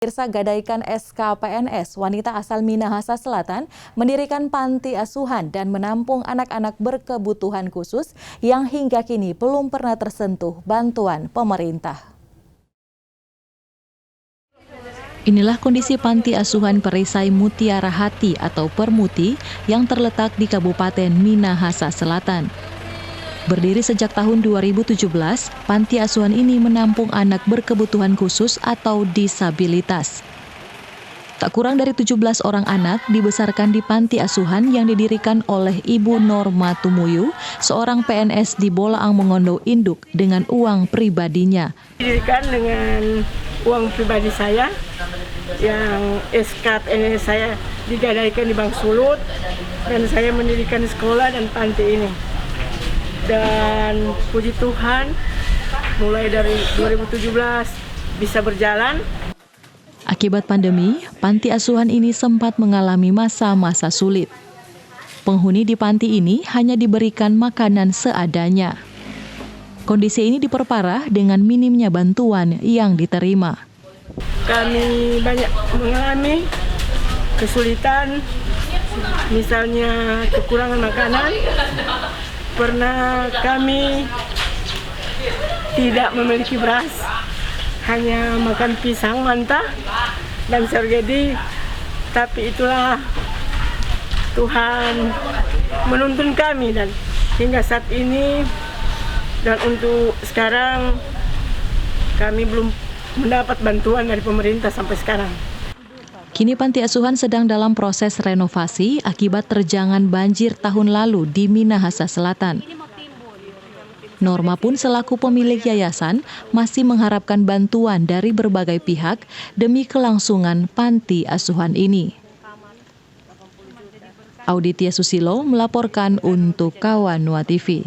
Pemirsa, gadaikan SKPNS, wanita asal Minahasa Selatan, mendirikan panti asuhan dan menampung anak-anak berkebutuhan khusus yang hingga kini belum pernah tersentuh bantuan pemerintah. Inilah kondisi panti asuhan Perisai Mutiara Hati atau Permuti yang terletak di Kabupaten Minahasa Selatan. Berdiri sejak tahun 2017, panti asuhan ini menampung anak berkebutuhan khusus atau disabilitas. Tak kurang dari 17 orang anak dibesarkan di panti asuhan yang didirikan oleh Ibu Norma Tumuyu, seorang PNS di Bolaang Mongondo Induk dengan uang pribadinya. Didirikan dengan uang pribadi saya, yang SKPNS saya digadaikan di Bang Sulut, dan saya mendirikan sekolah dan panti ini. Dan puji Tuhan, mulai dari 2017 bisa berjalan. Akibat pandemi, panti asuhan ini sempat mengalami masa-masa sulit. Penghuni di panti ini hanya diberikan makanan seadanya. Kondisi ini diperparah dengan minimnya bantuan yang diterima. Kami banyak mengalami kesulitan, misalnya kekurangan makanan. Pernah kami tidak memiliki beras, hanya makan pisang mentah dan sergedi. Tapi itulah Tuhan menuntun kami, dan hingga saat ini dan untuk sekarang kami belum mendapat bantuan dari pemerintah sampai sekarang. Kini panti asuhan sedang dalam proses renovasi akibat terjangan banjir tahun lalu di Minahasa Selatan. Norma pun selaku pemilik yayasan masih mengharapkan bantuan dari berbagai pihak demi kelangsungan panti asuhan ini. Auditia Susilo melaporkan untuk Kawanua TV.